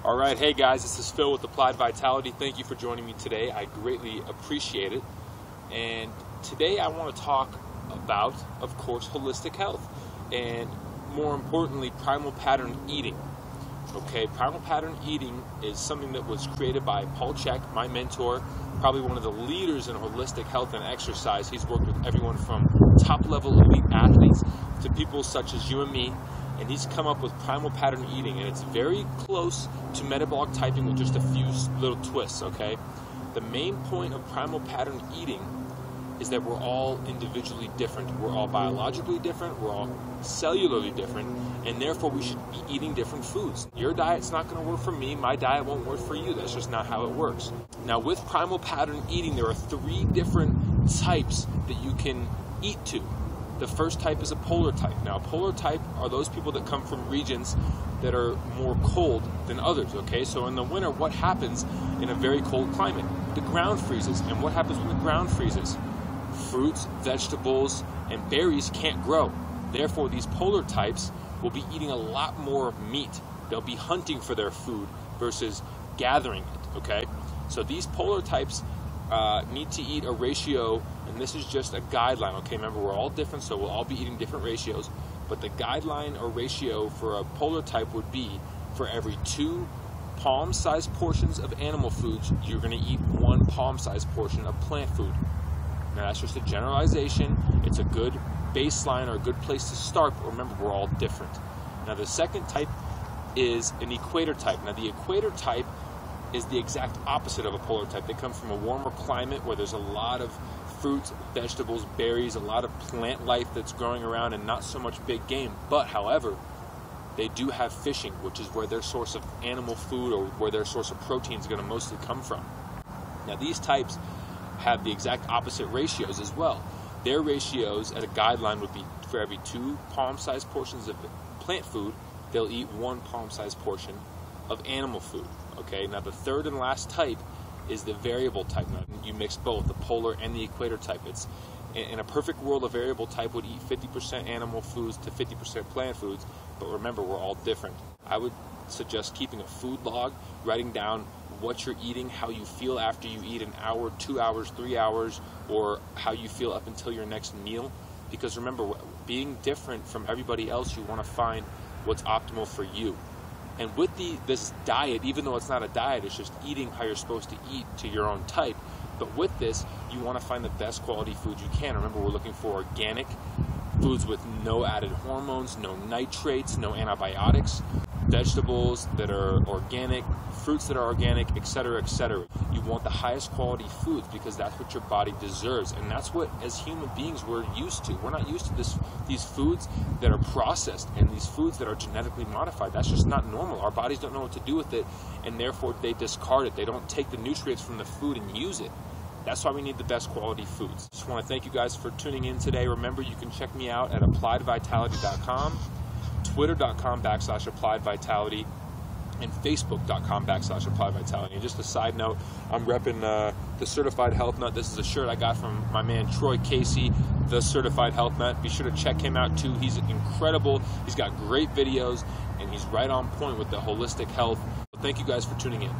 All right, hey guys, this is Phil with Applied Vitality. Thank you for joining me today. I greatly appreciate it. And today I want to talk about, of course, holistic health and more importantly, primal pattern eating. Okay, primal pattern eating is something that was created by Paul Chek, my mentor, probably one of the leaders in holistic health and exercise. He's worked with everyone from top-level elite athletes to people such as you and me, and he's come up with primal pattern eating, and it's very close to metabolic typing with just a few little twists, okay? The main point of primal pattern eating is that we're all individually different. We're all biologically different, we're all cellularly different, and therefore we should be eating different foods. Your diet's not going to work for me, my diet won't work for you. That's just not how it works. Now with primal pattern eating, there are 3 different types that you can eat to. The first type is a polar type. Now, a polar type are those people that come from regions that are more cold than others, okay? So in the winter, what happens in a very cold climate? The ground freezes. And what happens when the ground freezes? Fruits, vegetables, and berries can't grow. Therefore, these polar types will be eating a lot more meat. They'll be hunting for their food versus gathering it, okay? So these polar types need to eat a ratio, and this is just a guideline, okay? Remember, we're all different, so we'll all be eating different ratios, but the guideline or ratio for a polar type would be for every 2 palm-sized portions of animal foods, you're going to eat 1 palm-sized portion of plant food. Now, that's just a generalization. It's a good baseline or a good place to start, but remember, we're all different. Now, the second type is an equator type. Now, the equator type is the exact opposite of a polar type. They come from a warmer climate where there's a lot of fruits, vegetables, berries, a lot of plant life that's growing around and not so much big game. But, however, they do have fishing, which is where their source of animal food or where their source of protein is going to mostly come from. Now, these types have the exact opposite ratios as well. Their ratios at a guideline would be for every 2 palm-sized portions of plant food, they'll eat 1 palm-sized portion of animal food. Okay, now the third and last type is the variable type. Now, you mix both, the polar and the equator type. It's in a perfect world, a variable type would eat 50% animal foods to 50% plant foods, but remember, we're all different. I would suggest keeping a food log, writing down what you're eating, how you feel after you eat, an hour, 2 hours, 3 hours, or how you feel up until your next meal. Because remember, being different from everybody else, you want to find what's optimal for you. And with this diet, even though it's not a diet, it's just eating how you're supposed to eat to your own type. But with this, you want to find the best quality food you can. Remember, we're looking for organic foods with no added hormones, no nitrates, no antibiotics, vegetables that are organic, fruits that are organic, etc., etc. You want the highest quality foods because that's what your body deserves, and that's what, as human beings, we're used to. We're not used to these foods that are processed and these foods that are genetically modified. That's just not normal. Our bodies don't know what to do with it, and therefore they discard it. They don't take the nutrients from the food and use it. That's why we need the best quality foods. Just want to thank you guys for tuning in today. Remember, you can check me out at appliedvitality.com, twitter.com/appliedvitality, and facebook.com/appliedvitality. And just a side note, I'm repping the Certified Health Nut. This is a shirt I got from my man Troy Casey, the Certified Health Nut. Be sure to check him out too. He's incredible. He's got great videos, and he's right on point with the holistic health. Thank you guys for tuning in.